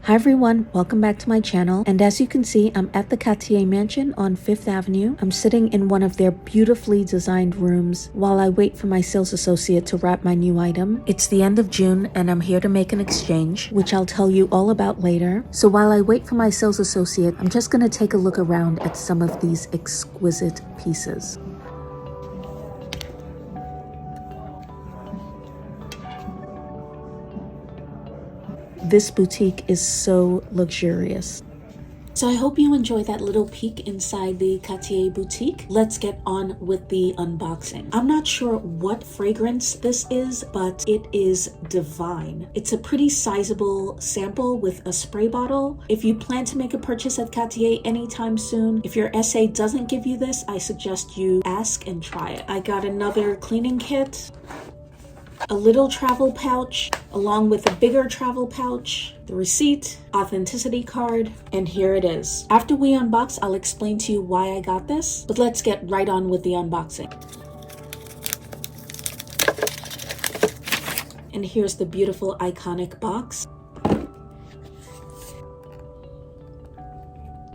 Hi everyone, welcome back to my channel, and as you can see, I'm at the Cartier mansion on 5th Avenue. I'm sitting in one of their beautifully designed rooms while I wait for my sales associate to wrap my new item. It's the end of June and I'm here to make an exchange, which I'll tell you all about later. So while I wait for my sales associate, I'm just gonna take a look around at some of these exquisite pieces. This boutique is so luxurious. So I hope you enjoyed that little peek inside the Cartier boutique. Let's get on with the unboxing. I'm not sure what fragrance this is, but it is divine. It's a pretty sizable sample with a spray bottle. If you plan to make a purchase at Cartier anytime soon, if your SA doesn't give you this, I suggest you ask and try it. I got another cleaning kit, a little travel pouch, along with a bigger travel pouch, the receipt, authenticity card, and here it is. After we unbox, I'll explain to you why I got this, but let's get right on with the unboxing. And here's the beautiful iconic box.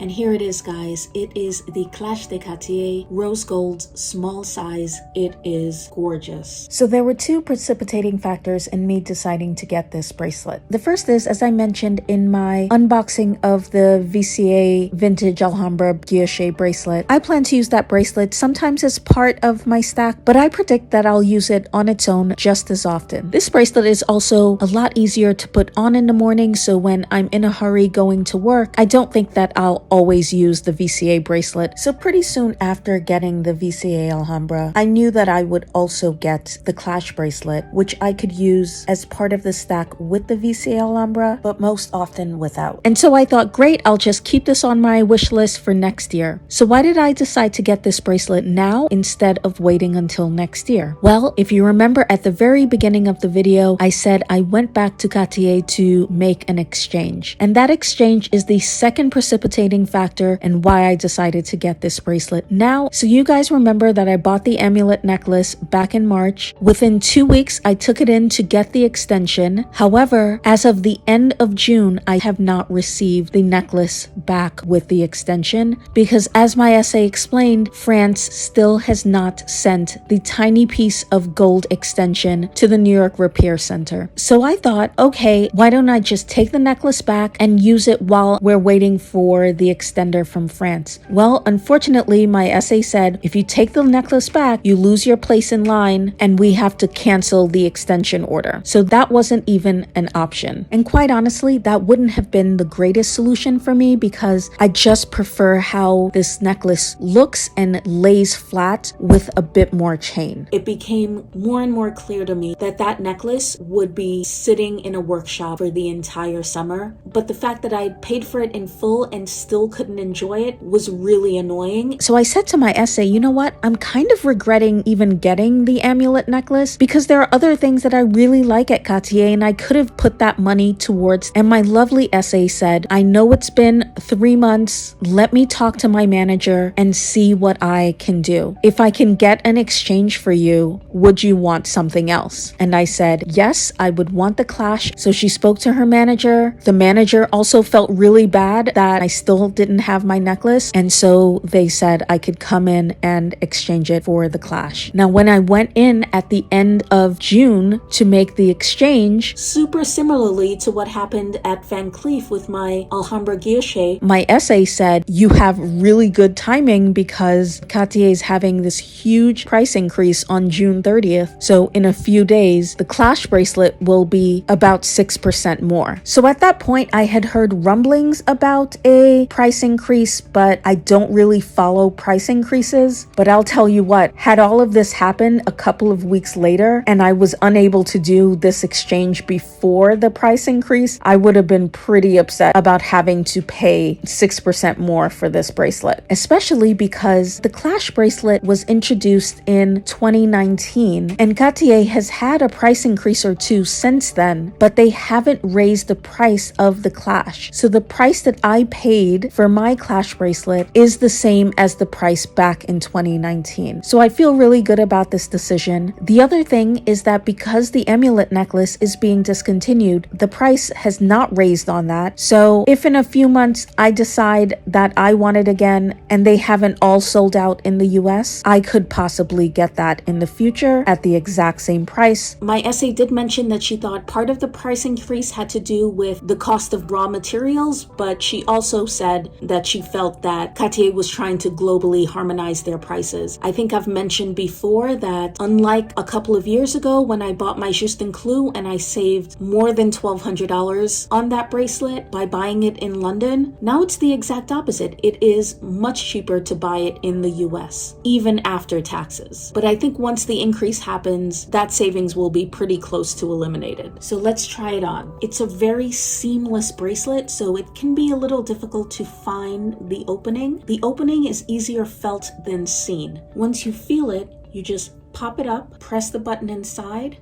And here it is, guys. It is the Clash de Cartier Rose Gold small size. It is gorgeous. So there were two precipitating factors in me deciding to get this bracelet. The first is, as I mentioned in my unboxing of the VCA Vintage Alhambra Guilloche bracelet, I plan to use that bracelet sometimes as part of my stack, but I predict that I'll use it on its own just as often. This bracelet is also a lot easier to put on in the morning, so when I'm in a hurry going to work, I don't think that I'll always use the VCA bracelet. So pretty soon after getting the VCA Alhambra, I knew that I would also get the Clash bracelet, which I could use as part of the stack with the VCA Alhambra, but most often without. And so I thought, great, I'll just keep this on my wish list for next year. So why did I decide to get this bracelet now instead of waiting until next year? Well, if you remember at the very beginning of the video, I said I went back to Cartier to make an exchange. And that exchange is the second precipitating factor and why I decided to get this bracelet now. So you guys remember that I bought the amulet necklace back in March. Within 2 weeks, I took it in to get the extension. However, as of the end of June, I have not received the necklace back with the extension because, as my essay explained, France still has not sent the tiny piece of gold extension to the New York Repair Center. So I thought, okay, why don't I just take the necklace back and use it while we're waiting for the extender from France? Well, unfortunately, my essay said if you take the necklace back, you lose your place in line and we have to cancel the extension order. So that wasn't even an option. And quite honestly, that wouldn't have been the greatest solution for me because I just prefer how this necklace looks and lays flat with a bit more chain. It became more and more clear to me that that necklace would be sitting in a workshop for the entire summer. But the fact that I paid for it in full and still couldn't enjoy it was really annoying. So I said to my essay, you know what? I'm kind of regretting even getting the amulet necklace because there are other things that I really like at Cartier and I could have put that money towards. And my lovely essay said, I know it's been 3 months. Let me talk to my manager and see what I can do. If I can get an exchange for you, would you want something else? And I said, yes, I would want the Clash. So she spoke to her manager. The manager also felt really bad that I still didn't have my necklace, and so they said I could come in and exchange it for the Clash. Now when I went in at the end of June to make the exchange, super similarly to what happened at Van Cleef with my Alhambra Guilloche, my essay said you have really good timing because Cartier is having this huge price increase on June 30th. So in a few days, the Clash bracelet will be about 6% more. So at that point, I had heard rumblings about a price increase, but I don't really follow price increases. But I'll tell you what, had all of this happened a couple of weeks later and I was unable to do this exchange before the price increase, I would have been pretty upset about having to pay 6% more for this bracelet, especially because the Clash bracelet was introduced in 2019 and Cartier has had a price increase or two since then, but they haven't raised the price of the Clash. So the price that I paid paid for my Clash bracelet is the same as the price back in 2019. So I feel really good about this decision. The other thing is that because the amulet necklace is being discontinued, the price has not raised on that. So if in a few months I decide that I want it again and they haven't all sold out in the US, I could possibly get that in the future at the exact same price. My essay did mention that she thought part of the price increase had to do with the cost of raw materials, but she also said that she felt that Cartier was trying to globally harmonize their prices. I think I've mentioned before that unlike a couple of years ago when I bought my Juste Clou and I saved more than $1,200 on that bracelet by buying it in London, now it's the exact opposite. It is much cheaper to buy it in the US, even after taxes. But I think once the increase happens, that savings will be pretty close to eliminated. So let's try it on. It's a very seamless bracelet, so it can be a little difficult to find the opening. The opening is easier felt than seen. Once you feel it, you just pop it up, press the button inside,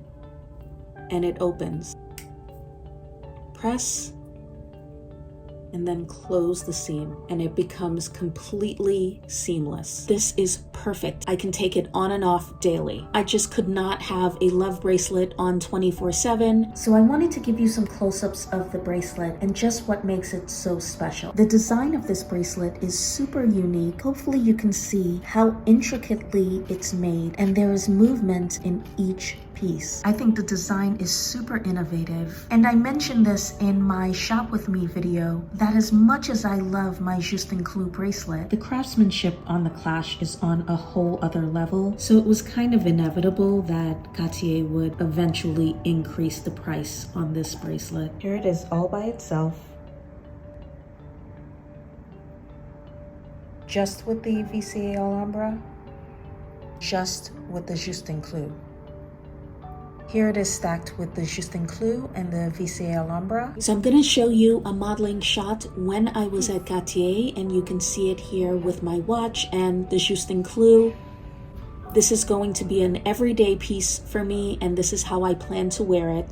and it opens. Press, and then close the seam, and it becomes completely seamless. This is perfect. I can take it on and off daily. I just could not have a love bracelet on 24/7. So I wanted to give you some close-ups of the bracelet and just what makes it so special. The design of this bracelet is super unique. Hopefully you can see how intricately it's made, and there is movement in each piece. I think the design is super innovative, and I mentioned this in my Shop With Me video that as much as I love my Juste Clou bracelet, the craftsmanship on the Clash is on a whole other level, so it was kind of inevitable that Cartier would eventually increase the price on this bracelet. Here it is all by itself, just with the VCA Alhambra, just with the Juste Clou. Here it is stacked with the Juste Clou and the VCA Alhambra. So I'm going to show you a modeling shot when I was at Cartier, and you can see it here with my watch and the Juste Clou. This is going to be an everyday piece for me, and this is how I plan to wear it.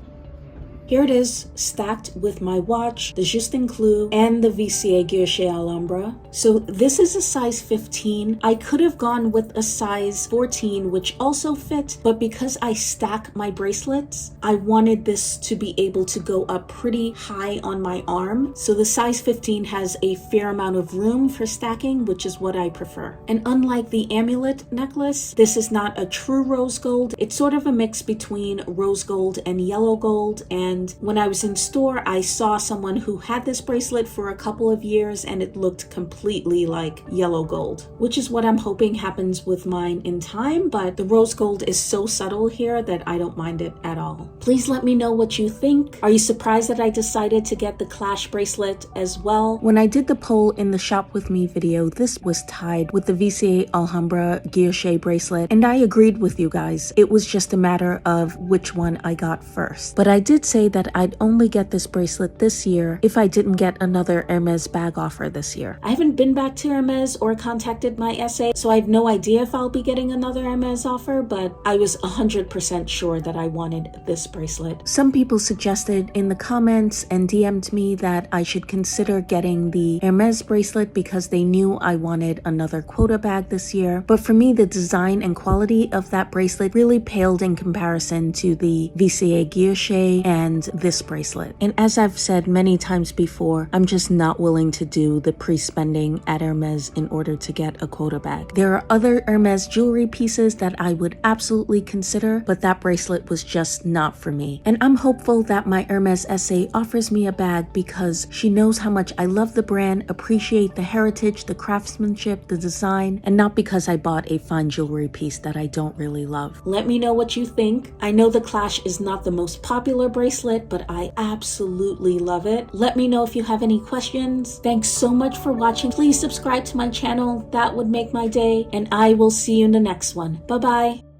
Here it is, stacked with my watch, the Juste Clou, and the VCA Guilloche Alhambra. So this is a size 15. I could have gone with a size 14, which also fit, but because I stack my bracelets, I wanted this to be able to go up pretty high on my arm. So the size 15 has a fair amount of room for stacking, which is what I prefer. And unlike the amulet necklace, this is not a true rose gold. It's sort of a mix between rose gold and yellow gold, and when I was in store, I saw someone who had this bracelet for a couple of years and it looked completely like yellow gold, which is what I'm hoping happens with mine in time, but the rose gold is so subtle here that I don't mind it at all. Please let me know what you think. Are you surprised that I decided to get the Clash bracelet as well? When I did the poll in the Shop With Me video, this was tied with the VCA Alhambra Guilloche bracelet, and I agreed with you guys. It was just a matter of which one I got first. But I did say that I'd only get this bracelet this year if I didn't get another Hermes bag offer this year. I haven't been back to Hermes or contacted my SA, so I have no idea if I'll be getting another Hermes offer, but I was 100% sure that I wanted this bracelet. Some people suggested in the comments and DM'd me that I should consider getting the Hermes bracelet because they knew I wanted another quota bag this year, but for me the design and quality of that bracelet really paled in comparison to the VCA Guilloche and this bracelet. And as I've said many times before, I'm just not willing to do the pre-spending at Hermes in order to get a quota bag. There are other Hermes jewelry pieces that I would absolutely consider, but that bracelet was just not for me. And I'm hopeful that my Hermes SA offers me a bag because she knows how much I love the brand, appreciate the heritage, the craftsmanship, the design, and not because I bought a fine jewelry piece that I don't really love. Let me know what you think. I know the Clash is not the most popular bracelet, but I absolutely love it. Let me know if you have any questions. Thanks so much for watching. Please subscribe to my channel. That would make my day, and I will see you in the next one. Bye-bye.